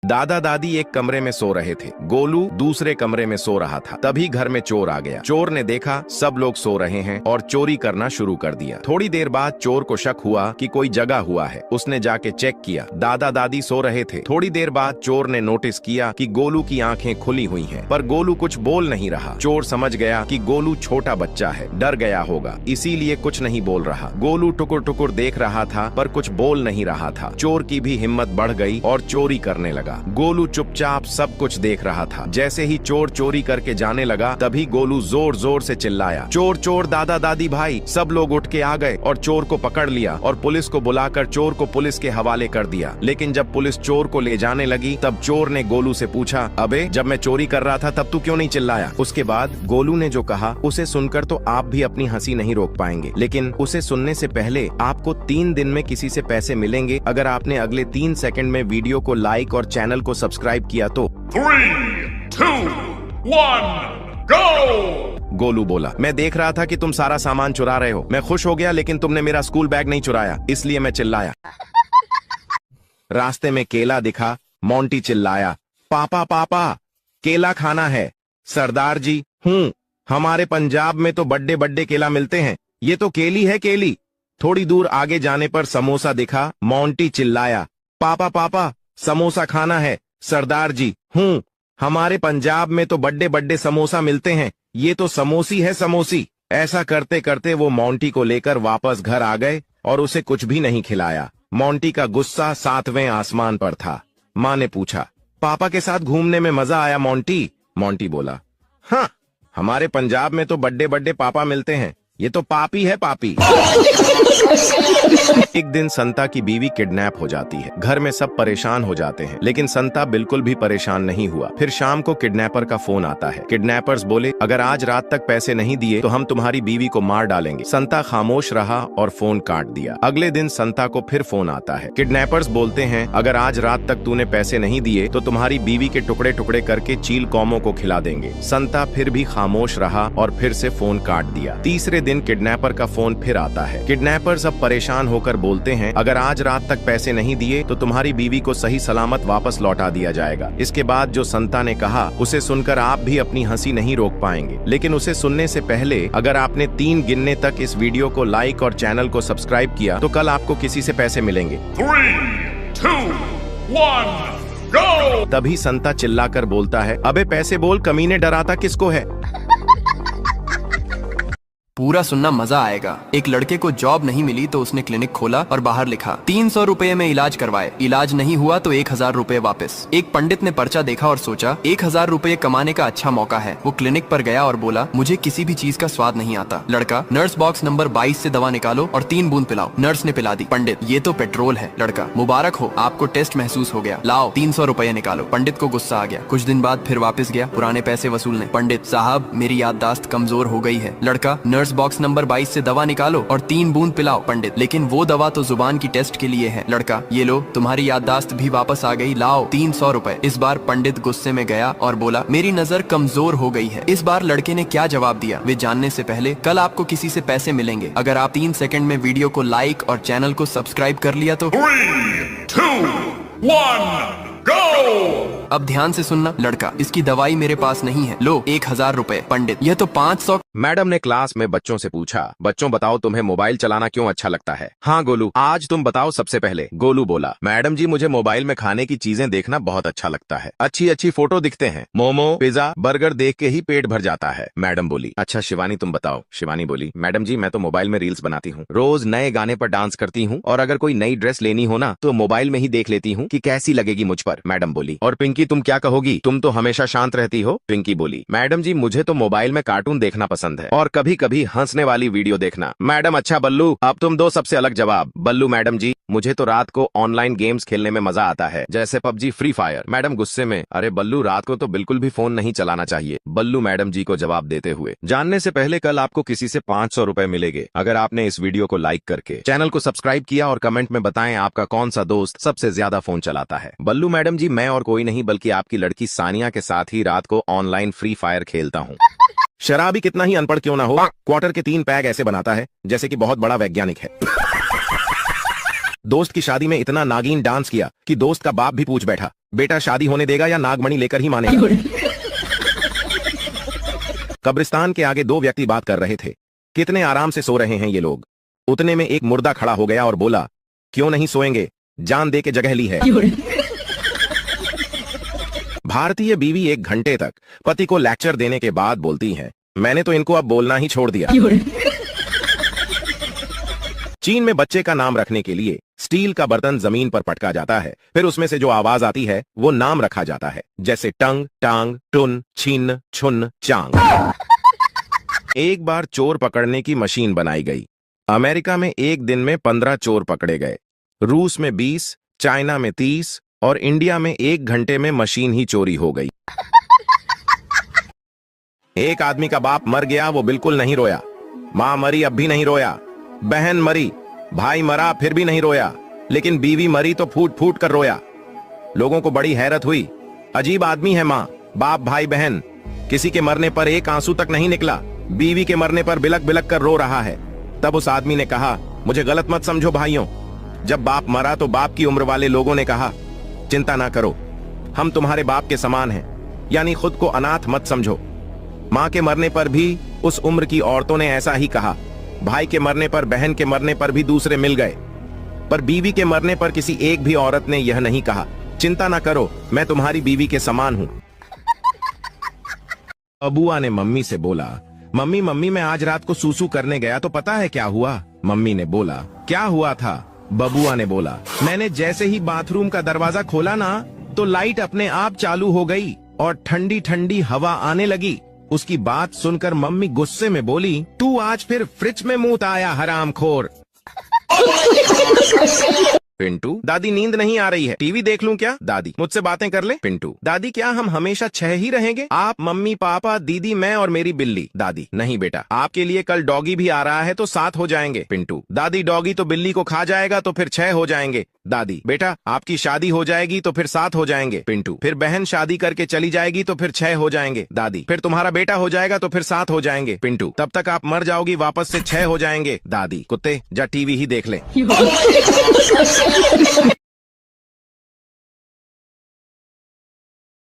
दादा दादी एक कमरे में सो रहे थे, गोलू दूसरे कमरे में सो रहा था। तभी घर में चोर आ गया। चोर ने देखा सब लोग सो रहे हैं और चोरी करना शुरू कर दिया। थोड़ी देर बाद चोर को शक हुआ कि कोई जगा हुआ है। उसने जाके चेक किया, दादा दादी सो रहे थे। थोड़ी देर बाद चोर ने नोटिस किया कि गोलू की आंखें खुली हुई हैं, पर गोलू कुछ बोल नहीं रहा। चोर समझ गया कि गोलू छोटा बच्चा है, डर गया होगा, इसीलिए कुछ नहीं बोल रहा। गोलू टुकुर टुकुर देख रहा था पर कुछ बोल नहीं रहा था। चोर की भी हिम्मत बढ़ गई और चोरी करने लगा। गोलू चुपचाप सब कुछ देख रहा था। जैसे ही चोर चोरी करके जाने लगा, तभी गोलू जोर जोर से चिल्लाया, चोर चोर दादा दादी भाई। सब लोग उठ के आ गए और चोर को पकड़ लिया और पुलिस को बुलाकर चोर को पुलिस के हवाले कर दिया। लेकिन जब पुलिस चोर को ले जाने लगी, तब चोर ने गोलू से पूछा, अबे जब मैं चोरी कर रहा था तब तू क्यों नहीं चिल्लाया? उसके बाद गोलू ने जो कहा उसे सुनकर तो आप भी अपनी हंसी नहीं रोक पाएंगे, लेकिन उसे सुनने से पहले आपको 3 दिन में किसी से पैसे मिलेंगे अगर आपने अगले 3 सेकंड में वीडियो को लाइक और चैनल को सब्सक्राइब किया तो। 3, 2, 1, go! गोलू बोला, मैं देख रहा था कि तुम सारा सामान चुरा रहे हो। मैं खुश हो गया, लेकिन तुमने मेरा स्कूल बैग नहीं चुराया, इसलिए मैं चिल्लाया। रास्ते में केला दिखा, मोंटी चिल्लाया, पापा पापा केला खाना है। सरदार जी, हमारे पंजाब में तो बड्डे बड्डे केला मिलते हैं, ये तो केली है केली। थोड़ी दूर आगे जाने पर समोसा दिखा, मोंटी चिल्लाया, पापा पापा समोसा खाना है। सरदार जी, हमारे पंजाब में तो बड्डे बड्डे समोसा मिलते हैं, ये तो समोसी है समोसी। ऐसा करते करते वो मोंटी को लेकर वापस घर आ गए और उसे कुछ भी नहीं खिलाया। मोंटी का गुस्सा 7वें आसमान पर था। माँ ने पूछा, पापा के साथ घूमने में मजा आया मोंटी? मोंटी बोला, हाँ, हमारे पंजाब में तो बड्डे बड्डे पापा मिलते हैं, ये तो पापी है पापी। एक दिन संता की बीवी किडनैप हो जाती है। घर में सब परेशान हो जाते हैं, लेकिन संता बिल्कुल भी परेशान नहीं हुआ। फिर शाम को किडनैपर का फोन आता है। किडनैपर्स बोले, अगर आज रात तक पैसे नहीं दिए तो हम तुम्हारी बीवी को मार डालेंगे। संता खामोश रहा और फोन काट दिया। अगले दिन संता को फिर फोन आता है। किडनैपर्स बोलते हैं, अगर आज रात तक तूने पैसे नहीं दिए तो तुम्हारी बीवी के टुकड़े टुकड़े करके चील कौमों को खिला देंगे। संता फिर भी खामोश रहा और फिर से फोन काट दिया। तीसरे दिन किडनैपर का फोन फिर आता है। किडनैपर्स अब परेशान होकर बोलते हैं, अगर आज रात तक पैसे नहीं दिए तो तुम्हारी बीवी को सही सलामत वापस लौटा दिया जाएगा। इसके बाद जो संता ने कहा उसे सुनकर आप भी अपनी हंसी नहीं रोक पाएंगे, लेकिन उसे सुनने से पहले अगर आपने 3 गिनने तक इस वीडियो को लाइक और चैनल को सब्सक्राइब किया तो कल आपको किसी से पैसे मिलेंगे। 3, 2, 1, go! तभी संता चिल्लाकर बोलता है, अबे पैसे बोल कमीने, डराता किसको है? पूरा सुनना मजा आएगा। एक लड़के को जॉब नहीं मिली तो उसने क्लिनिक खोला और बाहर लिखा 300 रुपए में इलाज करवाए। इलाज नहीं हुआ तो 1000 रुपए वापस। एक पंडित ने पर्चा देखा और सोचा 1000 रुपए कमाने का अच्छा मौका है। वो क्लिनिक पर गया और बोला, मुझे किसी भी चीज का स्वाद नहीं आता। लड़का, नर्स बॉक्स नंबर 22 से दवा निकालो और 3 बूंद पिलाओ। नर्स ने पिला दी। पंडित, ये तो पेट्रोल है। लड़का, मुबारक हो, आपको टेस्ट महसूस हो गया, लाओ 300 रुपए निकालो। पंडित को गुस्सा आ गया। कुछ दिन बाद फिर वापस गया पुराने पैसे वसूलने। पंडित साहब, मेरी याददाश्त कमजोर हो गई है। लड़का, नर्स बॉक्स नंबर 22 से दवा निकालो और 3 बूंद पिलाओ। पंडित, लेकिन वो दवा तो जुबान की टेस्ट के लिए है। लड़का, ये लो, तुम्हारी याददाश्त भी वापस आ गई, लाओ 300 रुपए। इस बार पंडित गुस्से में गया और बोला, मेरी नजर कमजोर हो गई है। इस बार लड़के ने क्या जवाब दिया, वे जानने से पहले कल आपको किसी से पैसे मिलेंगे अगर आप 3 सेकंड में वीडियो को लाइक और चैनल को सब्सक्राइब कर लिया तो। 3, 2, 1, go! अब ध्यान से सुनना। लड़का, इसकी दवाई मेरे पास नहीं है, लो 1000 रुपए। पंडित, यह तो 500। मैडम ने क्लास में बच्चों से पूछा, बच्चों बताओ तुम्हें मोबाइल चलाना क्यों अच्छा लगता है? हाँ गोलू, आज तुम बताओ सबसे पहले। गोलू बोला, मैडम जी मुझे मोबाइल में खाने की चीजें देखना बहुत अच्छा लगता है। अच्छी अच्छी फोटो दिखते हैं, मोमो पिज्जा बर्गर देख के ही पेट भर जाता है। मैडम बोली, अच्छा शिवानी तुम बताओ। शिवानी बोली, मैडम जी मैं तो मोबाइल में रील्स बनाती हूँ, रोज नए गाने पर डांस करती हूँ और अगर कोई नई ड्रेस लेनी हो ना तो मोबाइल में ही देख लेती हूँ कि कैसी लगेगी मुझ पर। मैडम बोली, और पिंकी तुम क्या कहोगी, तुम तो हमेशा शांत रहती हो। पिंकी बोली, मैडम जी मुझे तो मोबाइल में कार्टून देखना पसंद है और कभी कभी हंसने वाली वीडियो देखना। मैडम, अच्छा बल्लू, अब तुम दो सबसे अलग जवाब। बल्लू, मैडम जी मुझे तो रात को ऑनलाइन गेम्स खेलने में मजा आता है, जैसे पबजी, फ्री फायर। मैडम गुस्से में, अरे बल्लू रात को तो बिल्कुल भी फोन नहीं चलाना चाहिए। बल्लू मैडम जी को जवाब देते हुए, जानने से पहले कल आपको किसी से 500 रुपए मिलेंगे अगर आपने इस वीडियो को लाइक करके चैनल को सब्सक्राइब किया और कमेंट में बताएं आपका कौन सा दोस्त सबसे ज्यादा फोन चलाता है। बल्लू मैडम जी, मैं और कोई नहीं बल्कि आपकी लड़की सानिया के साथ ही रात को ऑनलाइन फ्री फायर खेलता हूँ। शराबी कितना ही अनपढ़ क्यों ना हो, क्वार्टर के 3 पैग ऐसे बनाता है जैसे कि बहुत बड़ा वैज्ञानिक है। दोस्त की शादी में इतना नागिन डांस किया कि दोस्त का बाप भी पूछ बैठा, बेटा शादी होने देगा या नागमणि लेकर ही मानेगा? कब्रिस्तान के आगे दो व्यक्ति बात कर रहे थे। कितने आराम से सो रहे हैं ये लोग। उतने में एक मुर्दा खड़ा हो गया और बोला, क्यों नहीं सोएंगे, जान दे के जगह ली है। भारतीय बीवी 1 घंटे तक पति को लेक्चर देने के बाद बोलती है, मैंने तो इनको अब बोलना ही छोड़ दिया। चीन में बच्चे का नाम रखने के लिए स्टील का बर्तन जमीन पर पटका जाता है, फिर उसमें से जो आवाज आती है वो नाम रखा जाता है, जैसे टंग, टांग, टुन, छिन, छुन, चांग। एक बार चोर पकड़ने की मशीन बनाई गई। अमेरिका में एक दिन में 15 चोर पकड़े गए, रूस में 20, चाइना में 30 और इंडिया में 1 घंटे में मशीन ही चोरी हो गई। एक आदमी का बाप मर गया, वो बिल्कुल नहीं रोया। मां मरी, अब भी नहीं रोया। बहन मरी, भाई मरा, फिर भी नहीं रोया। लेकिन बीवी मरी तो फूट फूट कर रोया। लोगों को बड़ी हैरत हुई, अजीब आदमी है। मां, बाप, भाई, बहन, किसी के मरने पर एक आंसू तक नहीं निकला, बीवी के मरने पर बिलक बिलक कर रो रहा है। तब उस आदमी ने कहा, मुझे गलत मत समझो भाइयों, जब बाप मरा तो बाप की उम्र वाले लोगों ने कहा, चिंता ना करो, हम तुम्हारे बाप के समान हैं, यानी खुद को अनाथ मत समझो। मां के मरने पर भी उस उम्र की औरतों ने ऐसा ही कहा। भाई के मरने पर, बहन के मरने पर भी दूसरे मिल गए, पर बीवी के मरने पर किसी एक भी औरत ने यह नहीं कहा, चिंता ना करो, मैं तुम्हारी बीवी के समान हूं। अबुआ ने मम्मी से बोला, मम्मी मम्मी मैं आज रात को सूसू करने गया तो पता है क्या हुआ? मम्मी ने बोला, क्या हुआ था? बबुआ ने बोला, मैंने जैसे ही बाथरूम का दरवाजा खोला ना तो लाइट अपने आप चालू हो गई और ठंडी ठंडी हवा आने लगी। उसकी बात सुनकर मम्मी गुस्से में बोली, तू आज फिर फ्रिज में मुंह आया हरामखोर। पिंटू, दादी नींद नहीं आ रही है, टीवी देख लूं क्या? दादी, मुझसे बातें कर ले। पिंटू, दादी क्या हम हमेशा 6 ही रहेंगे? आप, मम्मी, पापा, दीदी, मैं और मेरी बिल्ली। दादी, नहीं बेटा, आपके लिए कल डॉगी भी आ रहा है तो 7 हो जाएंगे। पिंटू, दादी डॉगी तो बिल्ली को खा जाएगा तो फिर 6 हो जाएंगे। दादी, बेटा आपकी शादी हो जाएगी तो फिर 7 हो जाएंगे। पिंटू, फिर बहन शादी करके चली जाएगी तो फिर 6 हो जाएंगे। दादी, फिर तुम्हारा बेटा हो जाएगा तो फिर 7 हो जाएंगे। पिंटू, तब तक आप मर जाओगी, वापस से 6 हो जाएंगे। दादी, कुत्ते जा टीवी ही देख ले।